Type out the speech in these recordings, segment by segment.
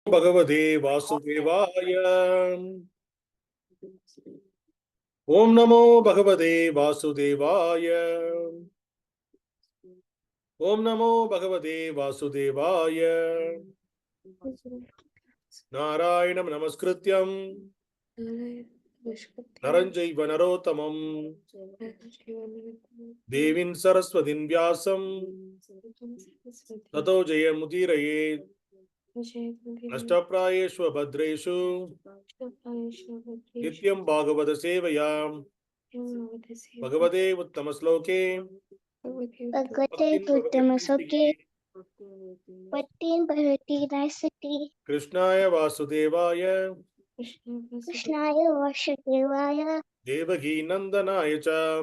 Bhagavate Vasudevaya. Om Namo Bhagavate Vasudevaya. Om Namo Bhagavate Vasudevaya. Nārayanam Namaskrityam Naranjaiva Narottamam Devin Saraswatin Vyasam Tato Jayamudiraye Ashtaprayeshva Bhadreshu Nityam Bhagavata Sevayam Bhagavate Uttamasloke Bhagavate Uttamasloke Pattin Bharati Nicety Krishnaya Vasudevaya Krishnaya Vasudevaya Devaki Nandanaya Cha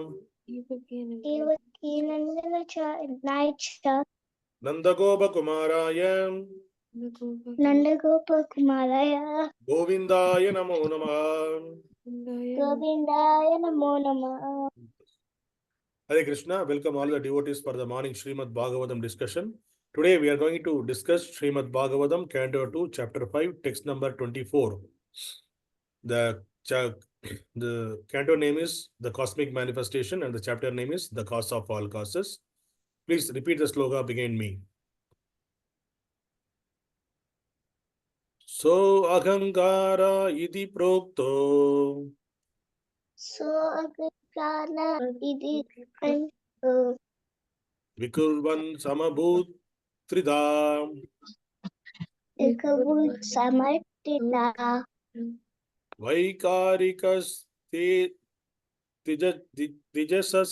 Devaki Nandana Nandagopa Kumaraya Nandagopa Kumaraya Govindaya Namo Namah. Govindaya Namo Namah. Hare Krishna, welcome all the devotees for the morning Srimad Bhagavatam discussion. Today we are going to discuss Srimad Bhagavatam, Canto 2, Chapter 5, text number 24. The canto name is The Cosmic Manifestation and the chapter name is The Cause of All Causes. Please repeat the sloka behind me. So haṅkāra iti prokto. So haṅkāra iti vikurvan samabhūt tridhā. vikurvan samabhūt vaikārikas taijasaś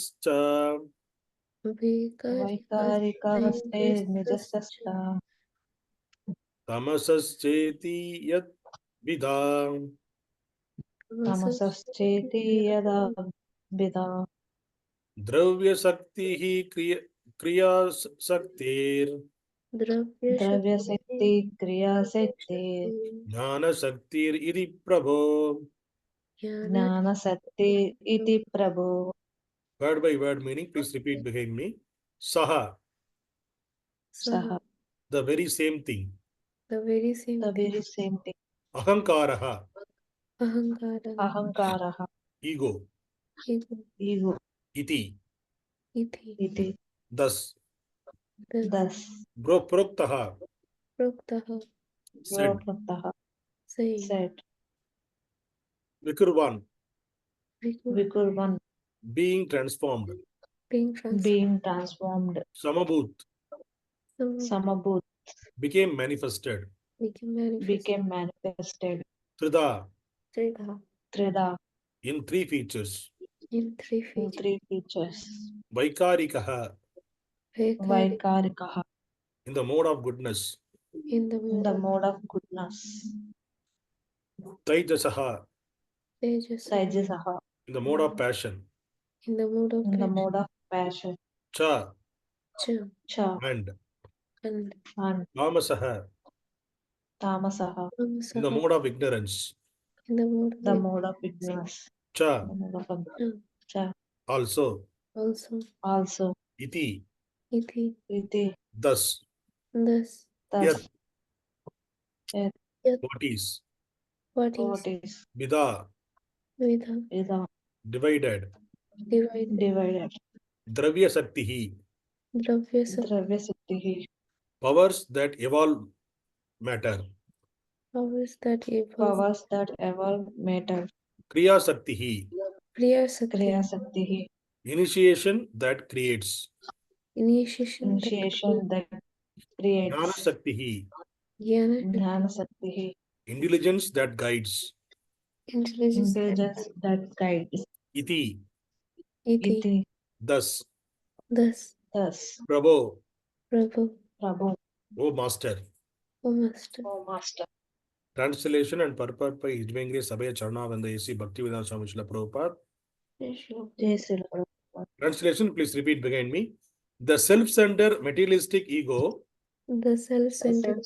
vaikārikas tāmasaś ceti yad-bhidā. ceti yad-bhidā. dravya-śaktiḥ kriyā-śaktir. dravya-śaktiḥ kriyā-śaktir. jñāna-śaktir iti prabho. jñāna-śaktir iti prabho. Word by word meaning, please repeat behind me. Saha, Saha, the very same thing. the very same thing. Ahaṅkārah, Ahaṅkārah, ego. ego. Iti, Iti, thus. thus. Proktaha, said. Prokto, said. Vikurvan, Vikurvan, being transformed. being transformed. Samabhūt, Samabhūt, became manifested. became manifested. Tridhā, tridhā, in three features. in three features. Vaikārikaha, Vaikārikas, in the mode of goodness. in the mode of goodness. Taijasaś, Taijasaś, in the mode of passion. in the mode of passion. Cha, Cha, and and tāmasaś, tāmasaś, in the mode of ignorance. the mode of ignorance. Cha, The mode of cha, also. also. Iti, Iti, thus. thus. Yad, Yad, what is. what is. Bhida, Vidha, divided. divided. Dravya-śaktiḥ, Dravya-śaktiḥ, powers that evolve matter. powers that evolve matter. Kriyā-śaktiḥ, Kriyā-śaktir, initiation that creates. initiation that creates. jñāna-śaktiḥ, jñāna-śaktir, intelligence that guides. intelligence that guides. Iti, Iti, thus. thus. Prabho, Prabho, O Master. O Master. Translation and purport by His Divine Grace Abhay Charnavanda A.C. Bhaktivedanta Swami Srila Prabhupada. Jai Srila Prabhupada. Translation, please repeat behind me. The self-centered materialistic ego, The self-centered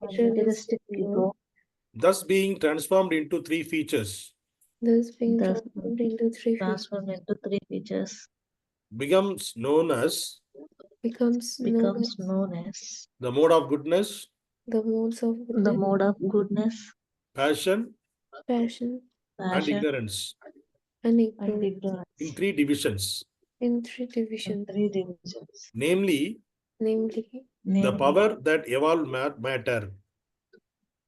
materialistic ego, thus being transformed into three features, thus being becomes known as becomes known as the mode of goodness, the modes of the goodness, mode of goodness, passion, passion, and passion, ignorance and and ignorance ignorance in three divisions, in three in divisions, three divisions, namely namely the namely power that evolve matter,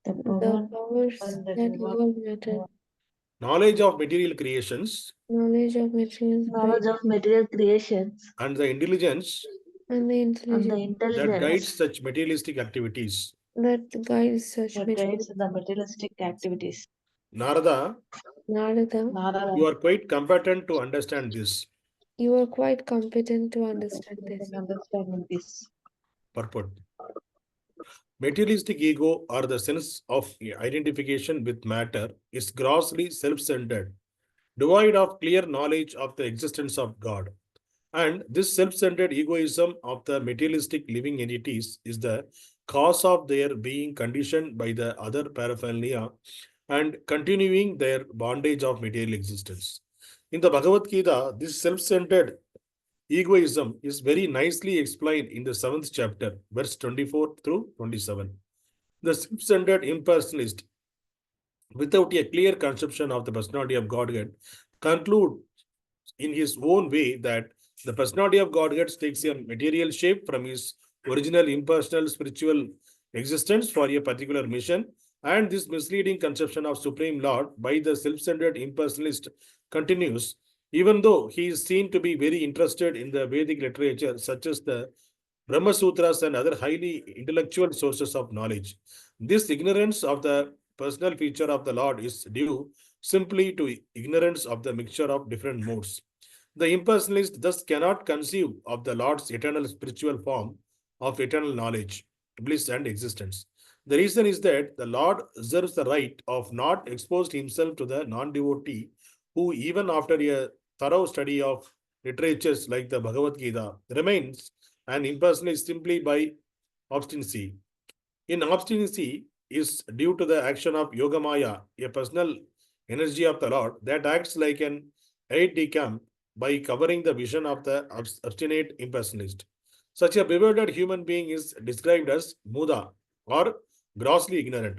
the the power powers that that evolve evolve matter, knowledge of material creations, knowledge of material knowledge of material creations, and the intelligence and the and the intelligence that intelligence guides such materialistic activities. that guides such that material. guides the materialistic activities. Narada, Nārada, Nārada, you are quite competent to understand this. you are quite competent to understand this. understanding this. Purport. Materialistic ego, or the sense of identification with matter, is grossly self-centered, devoid of clear knowledge of the existence of God. And this self-centered egoism of the materialistic living entities is the cause of their being conditioned by the other paraphernalia and continuing their bondage of material existence. In the Bhagavad-gītā, this self-centered egoism is very nicely explained in the 7th chapter, verse 24 through 27. The self-centered impersonalist, without a clear conception of the personality of Godhead, conclude in his own way that the personality of Godhead takes a material shape from his original impersonal spiritual existence for a particular mission, and this misleading conception of Supreme Lord by the self-centered impersonalist continues, even though he is seen to be very interested in the Vedic literature, such as the Brahma-sūtras and other highly intellectual sources of knowledge. This ignorance of the personal feature of the Lord is due simply to ignorance of the mixture of different modes. The impersonalist thus cannot conceive of the Lord's eternal spiritual form of eternal knowledge, bliss, and existence. The reason is that the Lord reserves the right of not exposing himself to the non-devotee who, even after a thorough study of literatures like the Bhagavad-gītā, remains an impersonalist simply by obstinacy. In obstinacy is due to the action of yoga-māyā, a personal energy of the Lord that acts like an aide-de-camp by covering the vision of the obstinate impersonalist. Such a bewildered human being is described as muda, or grossly ignorant,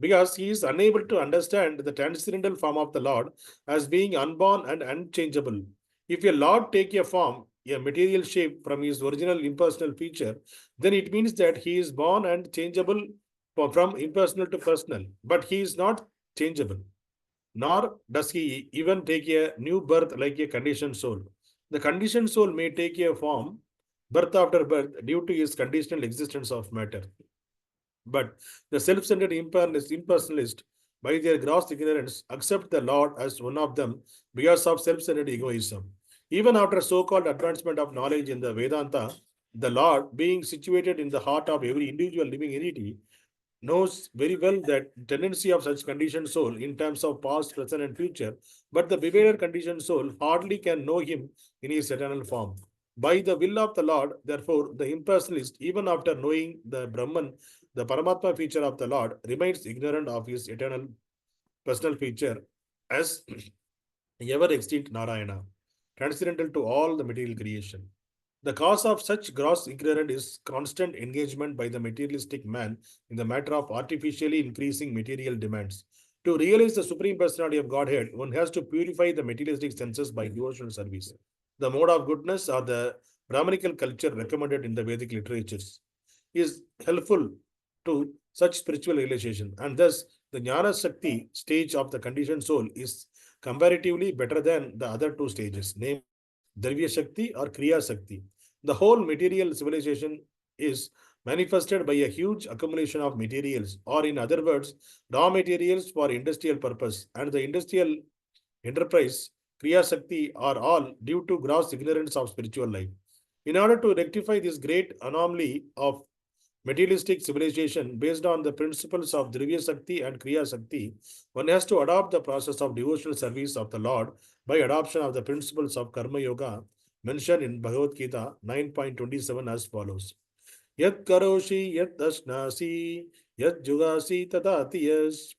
because he is unable to understand the transcendental form of the Lord as being unborn and unchangeable. If a Lord take a form, a material shape from his original impersonal feature, then it means that he is born and changeable from impersonal to personal, but he is not changeable. Nor does he even take a new birth like a conditioned soul. The conditioned soul may take a form, birth after birth, due to his conditional existence of matter. But the self-centered impersonalist, by their gross ignorance, accept the Lord as one of them because of self-centered egoism. Even after so-called advancement of knowledge in the Vedanta, the Lord, being situated in the heart of every individual living entity, knows very well that tendency of such conditioned soul in terms of past, present, and future, but the bewildered conditioned soul hardly can know him in his eternal form. By the will of the Lord, therefore, the impersonalist, even after knowing the Brahman, the Paramātmā feature of the Lord, remains ignorant of his eternal personal feature as ever-extinct Narayana, transcendental to all the material creation. The cause of such gross ignorance is constant engagement by the materialistic man in the matter of artificially increasing material demands. To realize the Supreme Personality of Godhead, one has to purify the materialistic senses by devotional service. The mode of goodness, or the Brahmanical culture recommended in the Vedic literatures, is helpful to such spiritual realization, and thus the jñāna-śaktir stage of the conditioned soul is comparatively better than the other two stages, named dravya-śaktiḥ or kriyā-śaktir. The whole material civilization is manifested by a huge accumulation of materials, or in other words, raw materials for industrial purpose, and the industrial enterprise, kriyā-śaktir, are all due to gross ignorance of spiritual life. In order to rectify this great anomaly of materialistic civilization based on the principles of dravya-śaktiḥ and kriyā-śaktir, one has to adopt the process of devotional service of the Lord by adoption of the principles of karma yoga mentioned in Bhagavad-gītā 9.27 as follows. Yat karoshi yat asnasi yat jugasi tadatiyas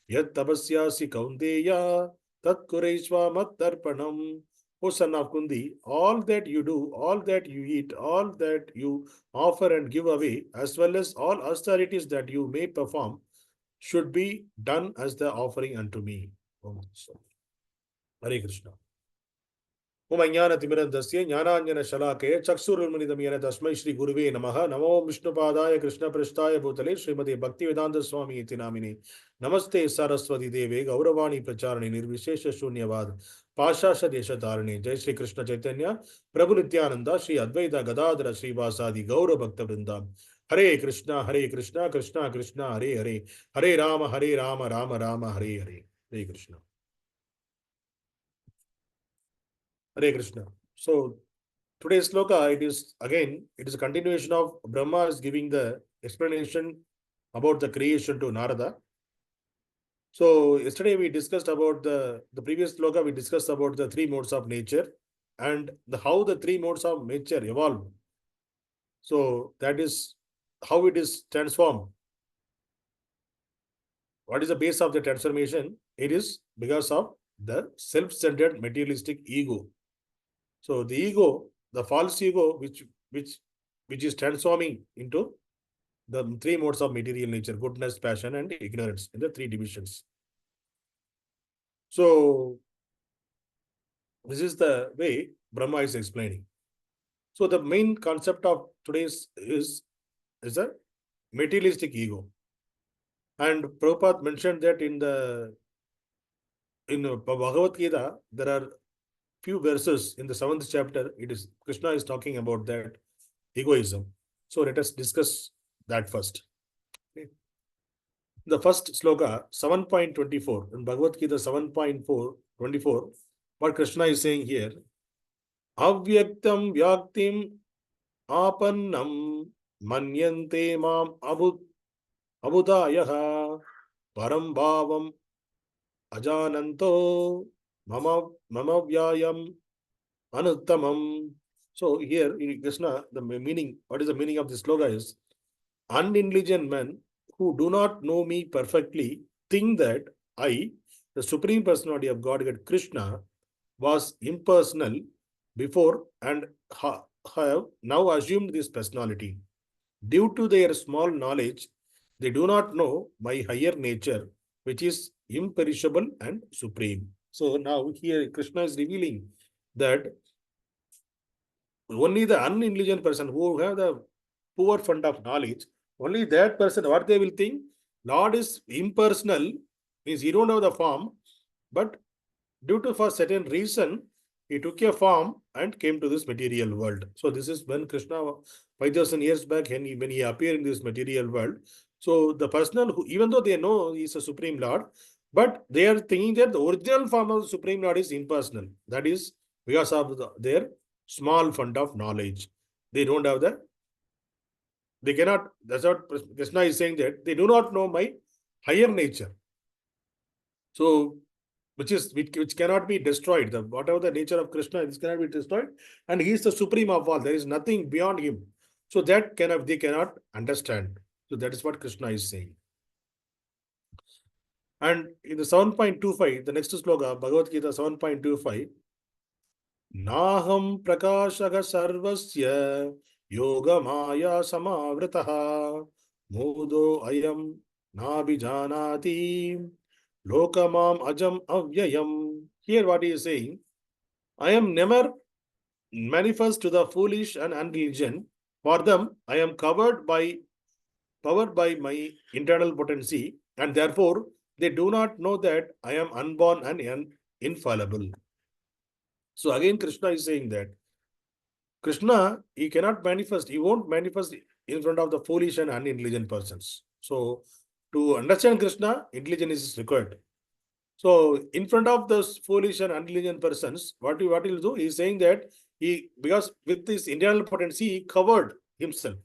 yat tapasyasi kaunteya tat kureshva mat tarpanam O son of Kundi, all that you do, all that you eat, all that you offer and give away, as well as all austerities that you may perform, should be done as the offering unto me. Hare Krishna. Om Ajnana-timirandasya Jnānāñjana-śalākaya Chaksurulmanidamyena Tasmai Shri Guruve Namaha Namo Vishnupadaya Krishna Prasthaya Bhutale Srimate Bhaktivedanta Swami Iti Namine Namaste Saraswati Deve Gauravani Pracharani Nirvishesha Shunyavad Pashasha Desha Dharane Jai Shri Krishna Chaitanya Prabhu Nityananda Shri Advaita Gadadhara Shri Vasadi Gaura Bhakta Vrindam Hare Krishna Krishna Krishna Hare Hare Hare Rama Rama Rama Hare Hare. Hare Krishna. Hare Krishna. So today's sloka, it is a continuation of Brahma is giving the explanation about the creation to Nārada. So yesterday we discussed about the previous sloka, we discussed about the three modes of nature and how the three modes of nature evolve. So that is how it is transformed. What is the base of the transformation? It is because of the self-centered materialistic ego. So the ego, the false ego, which is transforming into the three modes of material nature: goodness, passion, and ignorance, in the three divisions. So this is the way Brahma is explaining. So the main concept of today's is a materialistic ego. And Prabhupada mentioned that in Bhagavad-gītā, there are few verses in the 7th chapter. Krishna is talking about that egoism. So let us discuss that first. Okay. The first sloka, 7.24, in Bhagavad-gītā 7.24, what Krishna is saying here: Avyaktam vyaktim apannam manyante mam abhudayaha param bhavam ajananto mama vyayam anuttamam. So here Krishna, the meaning, what is the meaning of this sloka is: unintelligent men who do not know me perfectly think that I, the Supreme Personality of Godhead Krishna, was impersonal before and have now assumed this personality. Due to their small knowledge, they do not know my higher nature, which is imperishable and supreme. So now here Krishna is revealing that only the unintelligent person who have the poor fund of knowledge, only that person, what they will think, Lord is impersonal, means he don't have the form, but due to for certain reason, he took a form and came to this material world. So this is when Krishna, 5,000 years back, when he appeared in this material world. So the person who, even though they know he is a Supreme Lord, but they are thinking that the original form of the Supreme Lord is impersonal. That is because of their small fund of knowledge. They don't have they cannot, that's what Krishna is saying, that they do not know my higher nature. So, which cannot be destroyed. Whatever the nature of Krishna, this cannot be destroyed. And he is the supreme of all. There is nothing beyond him. So that they cannot understand. So that is what Krishna is saying. And in the 7.25, the next sloka, Bhagavad-gītā 7.25, Naham prakāṣaha sarvasya yoga-māyā samāvritaha mūdo ayam nābhijanāti lokamam ajam avyayam. Here what he is saying: I am never manifest to the foolish and unintelligent. For them, I am powered by my internal potency, and therefore they do not know that I am unborn and infallible. So again, Krishna is saying that Krishna, he cannot manifest, he won't manifest in front of the foolish and unintelligent persons. So to understand Krishna, intelligence is required. So in front of those foolish and unintelligent persons, what he will do? He is saying that because with this internal potency, he covered himself.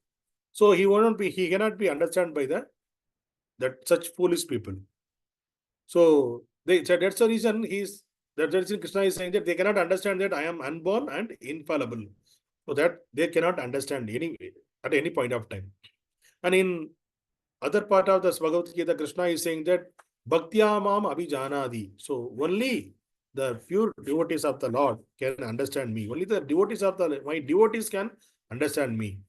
So he cannot be understood by such foolish people. So that's the reason Krishna is saying that they cannot understand that I am unborn and infallible. So that they cannot understand at any point of time. And in other part of the Bhagavad-gītā, Krishna is saying that Bhaktya mam abhijanadi. So only the pure devotees of the Lord can understand me. Only the devotees of my devotees can understand me.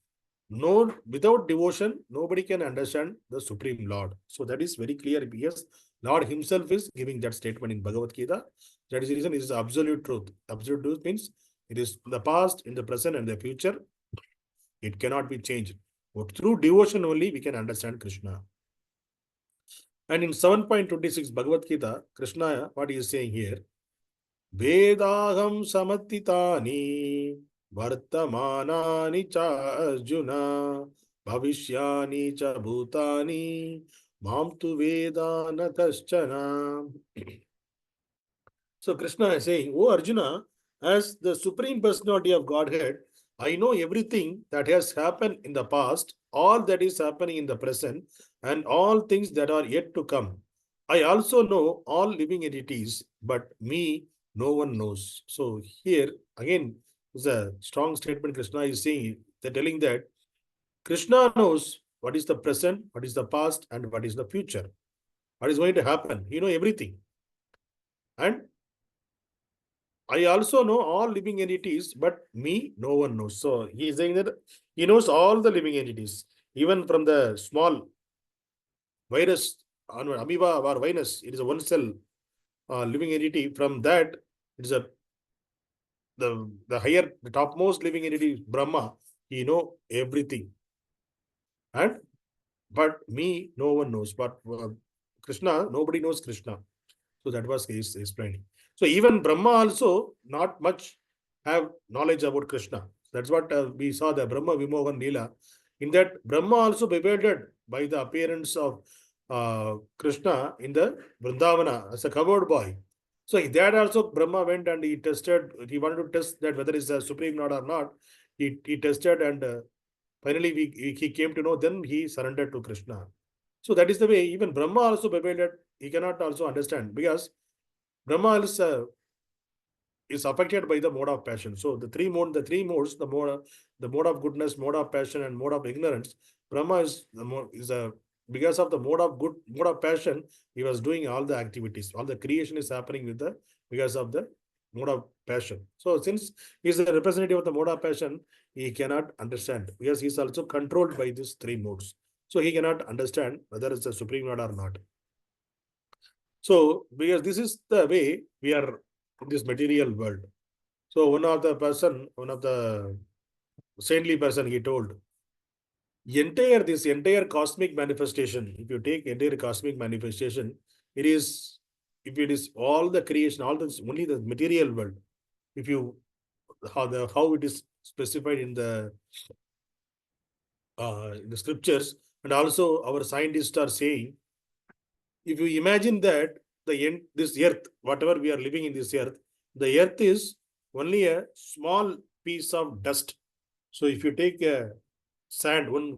No, without devotion, nobody can understand the Supreme Lord. So that is very clear. Yes, Lord himself is giving that statement in Bhagavad-gītā. That is the reason it is absolute truth. Absolute truth means it is the past, in the present, and the future. It cannot be changed. But through devotion only we can understand Krishna. And in 7.26 Bhagavad-gītā, Krishna, what he is saying here, Vedāham samatitani vartamanani cha arjuna bhavishyani cha bhutani mam tu veda na kaśchana. So Krishna is saying, oh Arjuna, as the Supreme Personality of Godhead, I know everything that has happened in the past, all that is happening in the present, and all things that are yet to come. I also know all living entities, but me, no one knows. So here, again, is a strong statement Krishna is saying. They're telling that Krishna knows what is the present, what is the past, and what is the future. What is going to happen. He knows everything. And I also know all living entities, but me, no one knows. So he is saying that he knows all the living entities, even from the small virus, amoeba or virus. It is a one cell living entity. From that, it is the higher, the topmost living entity, Brahma. He know everything, but me, no one knows. But Krishna, nobody knows Krishna. So that was his explaining. So even Brahma also not much have knowledge about Krishna. That's what we saw the Brahma Vimohan Leela. In that, Brahma also bewildered by the appearance of Krishna in the Vrindavana as a cowherd boy. So that also Brahma went and he tested, he wanted to test that whether it's a Supreme Lord or not. He tested and finally he came to know, then he surrendered to Krishna. So that is the way even Brahma also bewildered. He cannot also understand because Brahma is affected by the mode of passion. So the three modes, the mode of goodness, mode of passion, and mode of ignorance. Brahma because of the mode of passion, he was doing all the activities. All the creation is happening because of the mode of passion. So since he is a representative of the mode of passion, he cannot understand because he is also controlled by these three modes. So he cannot understand whether it's a Supreme Lord or not. So because this is the way we are in this material world. So one of the saintly person, he told, this entire cosmic manifestation, if you take entire cosmic manifestation, if it is all the creation, all this only the material world, if you how it is specified in the scriptures, and also our scientists are saying, if you imagine that this earth, whatever we are living in this earth, the earth is only a small piece of dust. So if you take a sand, one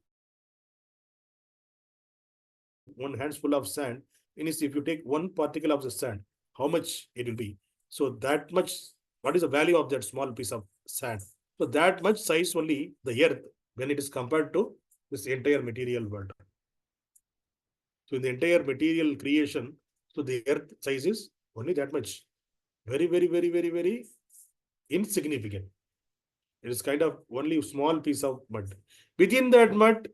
handful of sand, if you take one particle of the sand, how much it will be? So that much, what is the value of that small piece of sand? So that much size only the earth when it is compared to this entire material world. So in the entire material creation, so the earth size is only that much. Very, very, very, very, very insignificant. It is kind of only a small piece of mud. Within that mud,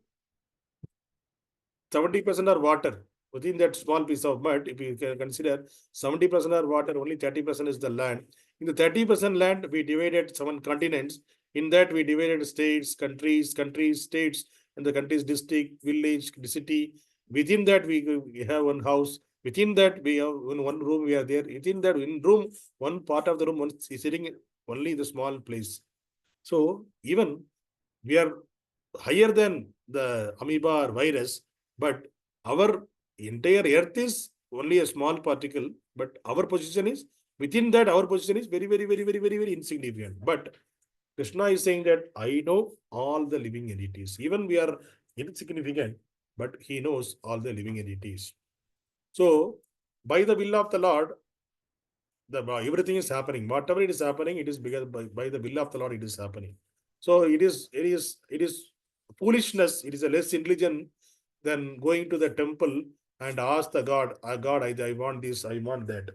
70% are water. Within that small piece of mud, if you can consider 70% are water, only 30% is the land. In the 30% land, we divided 7 continents. In that, we divided states, countries, states, and the country's district, village, city. Within that, we have one house. Within that, we have in one room, we are there. Within that, in room, one part of the room is sitting only the small place. So even we are higher than the amoeba or virus, but our entire earth is only a small particle, but our position is within that, our position is very, very, very, very, very, very insignificant. But Krishna is saying that I know all the living entities. Even we are insignificant, but he knows all the living entities. So by the will of the Lord, everything is happening. Whatever it is happening, it is because by the will of the Lord it is happening. So it is foolishness. It is a less intelligent than going to the temple and ask the God, God, I want this, I want that.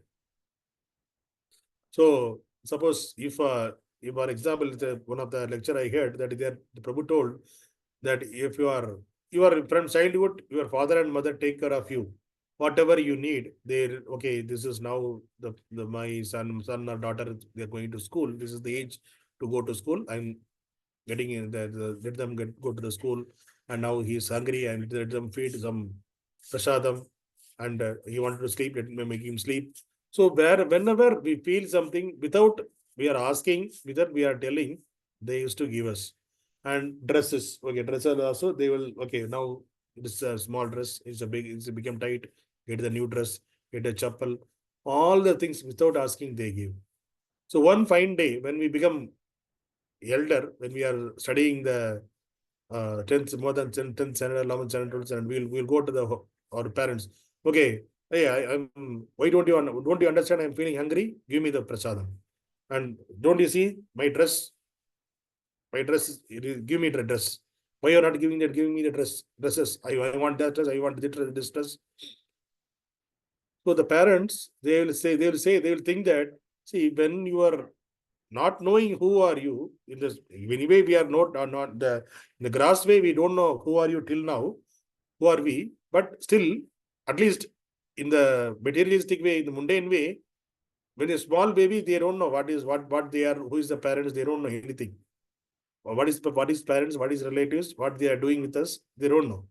So suppose if for example, one of the lecture I heard that the Prabhu told that if you are from childhood, your father and mother take care of you. Whatever you need, okay, this is now my son or daughter, they're going to school. This is the age to go to school. I'm getting in let them go to the school, and now he is hungry, and let them feed some prasadam, and he wanted to sleep, let me make him sleep. So whenever we feel something without we are asking, without we are telling, they used to give us. And dresses, okay, dresses also they will, okay, now it's a small dress, it's become tight, get the new dress, get a chappal, all the things without asking they give. So one fine day when we become elder, when we are studying the 10th, more than 10th standard, 11th standard, 12th standard, we'll go to our parents. Okay, hey, why don't you understand? I'm feeling hungry. Give me the prasadam. And don't you see my dress? Give me the dress. Why you're not giving that? Giving me the dresses. I want that dress. I want this dress. So the parents, they will think that, see, when you are not knowing who are you, in this anyway, we are not in the grass way, we don't know who are you till now, who are we, but still, at least in the materialistic way, in the mundane way, when a small baby, they don't know what they are, who is the parents, they don't know anything. What is parents, what is relatives, what they are doing with us, they don't know.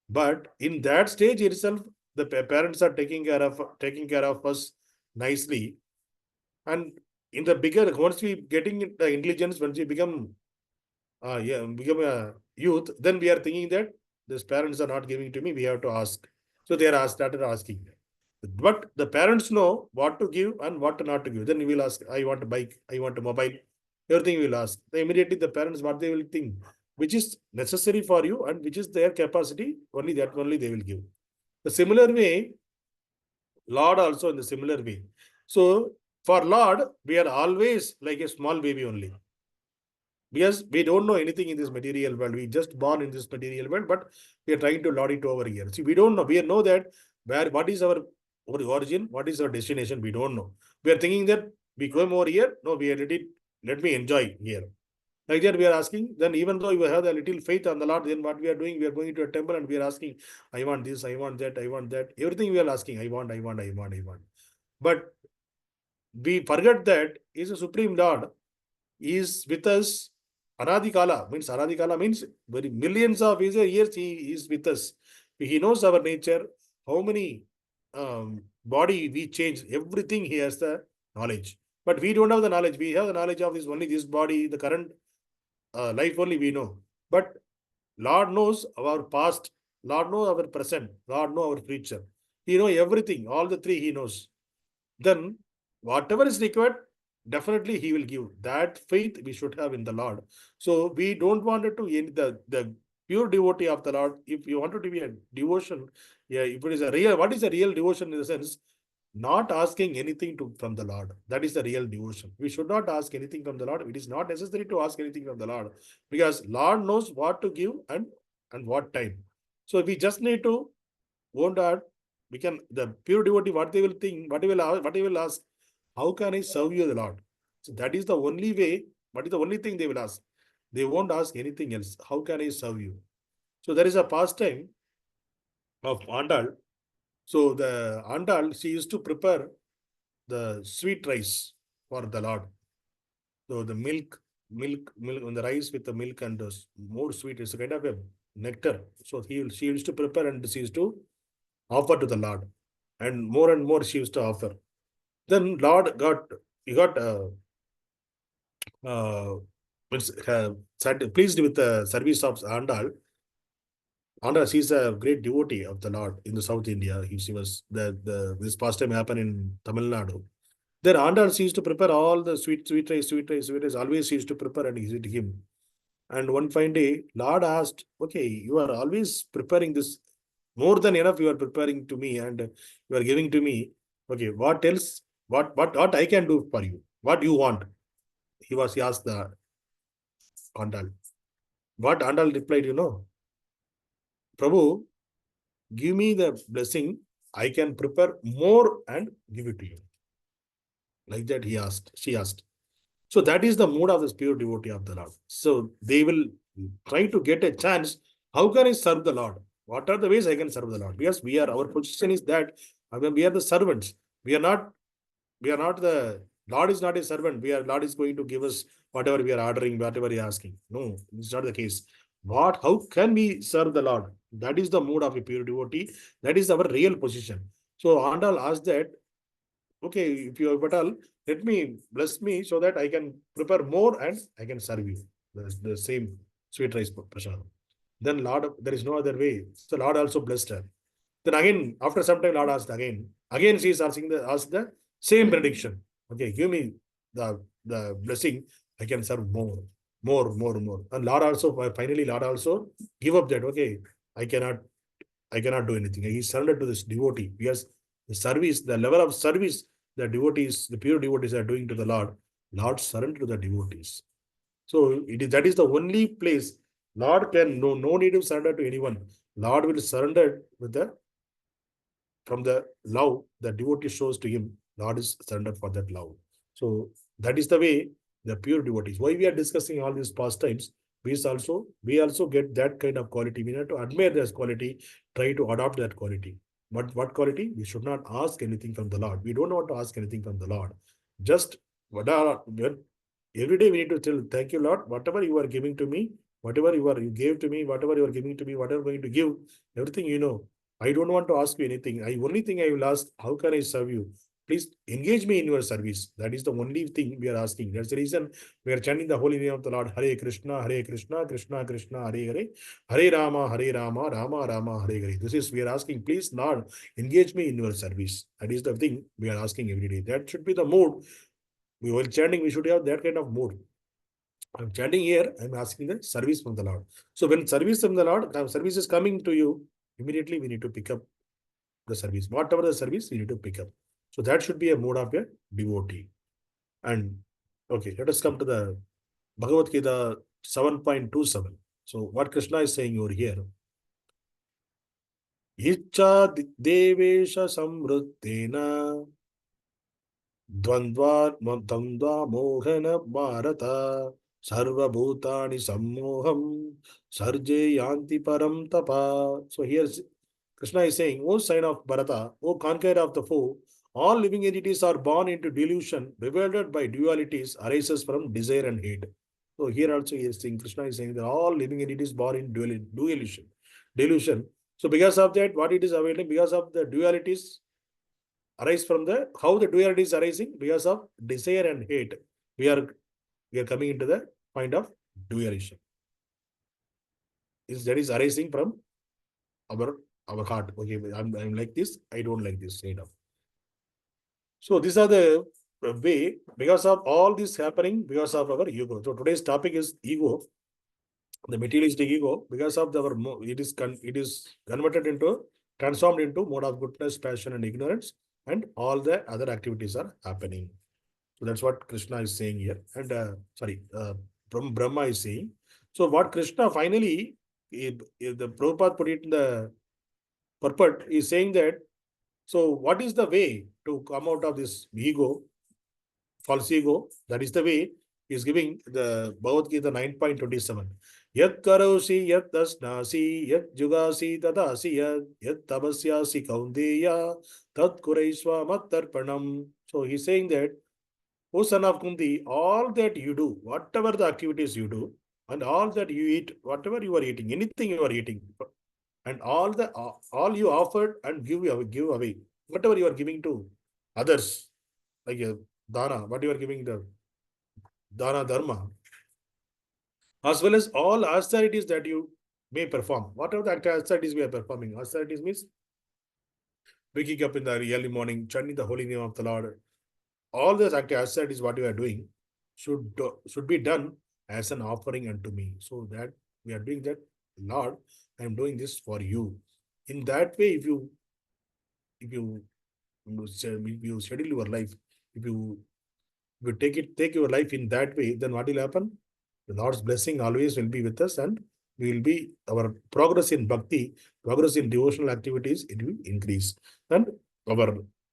But in that stage itself, the parents are taking care of us nicely. And in the bigger, once we getting the intelligence, once we become a youth, then we are thinking that these parents are not giving to me, we have to ask. So they are started asking. But the parents know what to give and what not to give. Then we will ask, I want a bike, I want a mobile, everything we will ask. Then immediately the parents, what they will think, which is necessary for you and which is their capacity, only they will give. The similar way, Lord also in the similar way. So for Lord, we are always like a small baby only. Because we don't know anything in this material world. We just born in this material world, but we are trying to lord it over here. See, we don't know. We know that what is our origin, what is our destination, we don't know. We are thinking that we come over here. No, we are let me enjoy here. Like that, we are asking. Then even though you have a little faith on the Lord, then what we are doing, we are going to a temple and we are asking, I want this, I want that, I want that. Everything we are asking, I want. But we forget that is a Supreme Lord is with us. Anadikala means very millions of years he is with us. He knows our nature, how many body we change, everything he has the knowledge. But we don't have the knowledge. We have the knowledge of this body, the current life only we know. But Lord knows our past, Lord knows our present, Lord knows our future. He knows everything, all the three he knows. Then whatever is required, definitely he will give. That faith we should have in the Lord. So we don't want it to end the pure devotee of the Lord. If you want it to be a devotion, yeah, if it is a real, what is a real devotion in the sense? Not asking anything from the Lord. That is the real devotion. We should not ask anything from the Lord. It is not necessary to ask anything from the Lord, because Lord knows what to give and what time. So we just need to want that. We can, the pure devotee, what they will think, what they will ask, how can I serve you, the Lord? So that is the only way, what is the only thing they will ask. They won't ask anything else. How can I serve you? So there is a pastime of Andal. So the Andal, she used to prepare the sweet rice for the Lord. So the milk, on the rice with the milk and the more sweet is a kind of a nectar. So she used to prepare and she used to offer to the Lord. And more she used to offer. Then Lord got pleased with the service of Andal. Andal, she's a great devotee of the Lord in the South India. She was this past time happened in Tamil Nadu. Then Andal, she used to prepare all the sweet rice. Always she used to prepare and give it to him. And one fine day, Lord asked, okay, you are always preparing this more than enough. You are preparing to me and you are giving to me. Okay, what else? What I can do for you? What you want? He asked the Andal. What Andal replied, Prabhu, give me the blessing. I can prepare more and give it to you. Like that she asked. So that is the mood of this pure devotee of the Lord. So they will try to get a chance. How can I serve the Lord? What are the ways I can serve the Lord? Because our position is that we are the servants. We are not the Lord is not a servant. Lord is going to give us whatever we are ordering, whatever we are asking. No, it's not the case. How can we serve the Lord? That is the mood of a pure devotee. That is our real position. So Andal asked that, okay, if you are Batal, let me bless me so that I can prepare more and I can serve you. The same sweet rice prasad. Then Lord, there is no other way. So Lord also blessed her. Then again, after some time, Lord asked again. Again, she is asking asked the same prediction. Okay, give me the blessing. I can serve more. And Lord also, finally, Lord also give up that. Okay, I cannot do anything. He surrendered to this devotee because the service, the level of service the devotees, the pure devotees are doing to the Lord surrendered to the devotees. So that is the only place Lord can no need to surrender to anyone. Lord will surrender from the love the devotee shows to him. Lord is surrendered for that love. So that is the way the pure devotees. Why we are discussing all these pastimes? We also get that kind of quality. We have to admire this quality, try to adopt that quality. But what quality? We should not ask anything from the Lord. We don't want to ask anything from the Lord. Just every day we need to tell, thank you, Lord, whatever you are giving to me, whatever you gave to me, whatever you are giving to me, whatever you are going to give, everything you know. I don't want to ask you anything. Only thing I will ask, how can I serve you? Please engage me in your service. That is the only thing we are asking. That's the reason we are chanting the holy name of the Lord. Hare Krishna, Krishna Krishna, Hare Hare, Hare Rama, Rama Rama, Hare Hare. This is, we are asking, please, Lord, engage me in your service. That is the thing we are asking every day. That should be the mood. While chanting, we should have that kind of mood. I'm chanting here, I'm asking the service from the Lord. So when service from the Lord, service is coming to you, immediately we need to pick up the service. Whatever the service, we need to pick up. So that should be a mode of a devotee. And okay, let us come to the Bhagavad-gītā 7.27. So what Krishna is saying over here. Ichcha devesha samruddena dvandva mohana bharata sarvabhutani sammoham sarje yanti param tapa. So here Krishna is saying, O son of Bharata, O conqueror of the foe, all living entities are born into delusion, bewildered by dualities, arises from desire and hate. So here also he is saying, Krishna is saying that all living entities born in delusion. So because of that, what it is available, because of the dualities arise from how the duality is arising? Because of desire and hate. We are coming into the point of dualism. That is arising from our heart. Okay, I'm like this, I don't like this. So these are the way, because of all this happening, because of our ego. So today's topic is ego, the materialistic ego. Because of it is transformed into mode of goodness, passion, and ignorance, and all the other activities are happening. So that's what Krishna is saying here. And Brahma is saying. So what Krishna finally, the Prabhupada put it in the Purport, is saying that, so what is the way to come out of this ego, false ego? That is the way he is giving the Bhagavad-gītā 9.27. Yat karosi, yat dasnasi, yat jugasi, tadasi, yat tapasyasi kaundeya, tat kuraisva mattarpanam. So he is saying that, O son of Kunti, all that you do, whatever the activities you do, and all that you eat, whatever you are eating, anything you are eating, and all you offered and give away, whatever you are giving to others, like dana, what you are giving the dana dharma, as well as all austerities that you may perform, whatever the austerities we are performing. Austerities means waking up in the early morning, chanting the holy name of the Lord. All those austerities what you are doing should be done as an offering unto me. So that we are doing that, Lord, I am doing this for you. In that way, if you schedule your life, if you take your life in that way, then what will happen? The Lord's blessing always will be with us, and we will be, our progress in bhakti, progress in devotional activities, it will increase. And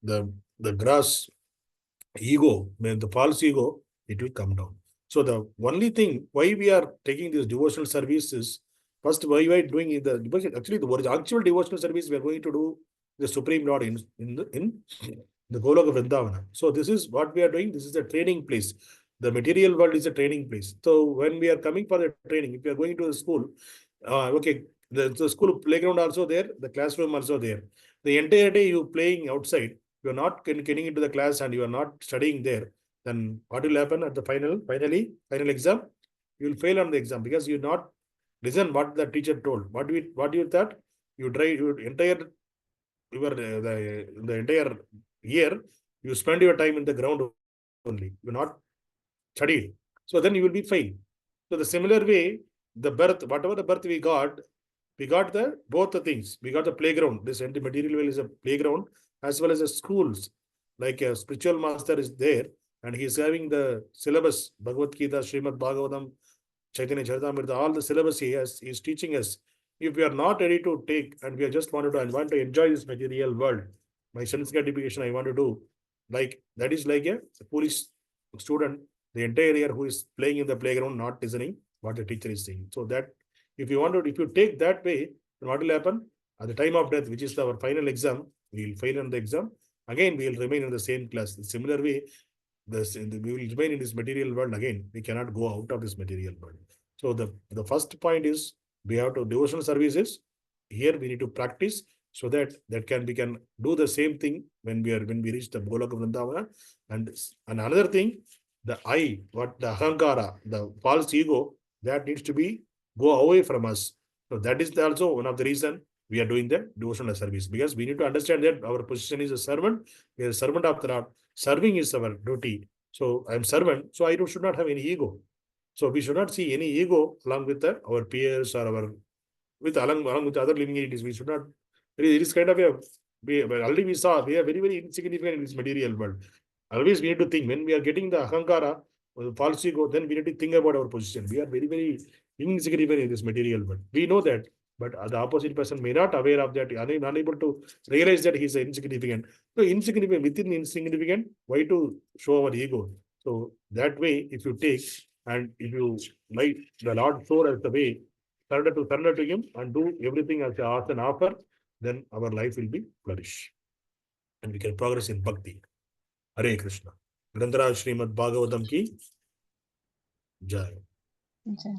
the grass ego, when the false ego, it will come down. So the only thing why we are taking this devotional service is, first, why we are doing the actually the actual devotional service we are going to do the Supreme Lord in the Goloka Vrindavana. So this is what we are doing. This is a training place. The material world is a training place. So when we are coming for the training, if you are going to the school, okay, the school playground also there, the classroom also there. The entire day you playing outside, you are not getting into the class and you are not studying there, then what will happen at the final exam? You will fail on the exam because you not listen what the teacher told. What you thought? You try your entire the entire year you spend your time in the ground only. You not studied. So then you will be failed. So the similar way, the birth, whatever the birth we got the both the things. We got the playground. This anti-material world is a playground as well as a schools. Like a spiritual master is there and he is having the syllabus, Bhagavad-gītā, Srimad Bhagavatam, Chaitanya Charitamrita, all the syllabus he is teaching us. If we are not ready to take and we are just want to enjoy this material world, my sense gratification I want to do, like that is like a foolish student the entire year who is playing in the playground, not listening what the teacher is saying. So that if you take that way, then what will happen? At the time of death, which is our final exam, we will fail in the exam. Again, we will remain in the same class. The similar way, we will remain in this material world again. We cannot go out of this material world. So the first point is we have to devotional services. Here we need to practice so that we can do the same thing when we reach the Goloka Vrindavana. And another thing, the I, the haṅkāra, the false ego, that needs to be go away from us. So that is also one of the reason we are doing the devotional service, because we need to understand that our position is a servant. We are a servant of the Lord. Serving is our duty. So I am servant, so I should not have any ego. So we should not see any ego along with our peers or along with other living entities. We should not. It is kind of already we saw we are very, very insignificant in this material world. Always we need to think when we are getting the haṅkāra or the false ego, then we need to think about our position. We are very, very insignificant in this material world. We know that, but the opposite person may not aware of that, unable to realize that he is insignificant. So insignificant, within insignificant, why to show our ego? So that way, if you take and if you like the Lord show as the way, surrender to him and do everything as an offer, then our life will be flourish. And we can progress in bhakti. Hare Krishna. Grandhara Srimad Bhagavatam ki Jai. Okay.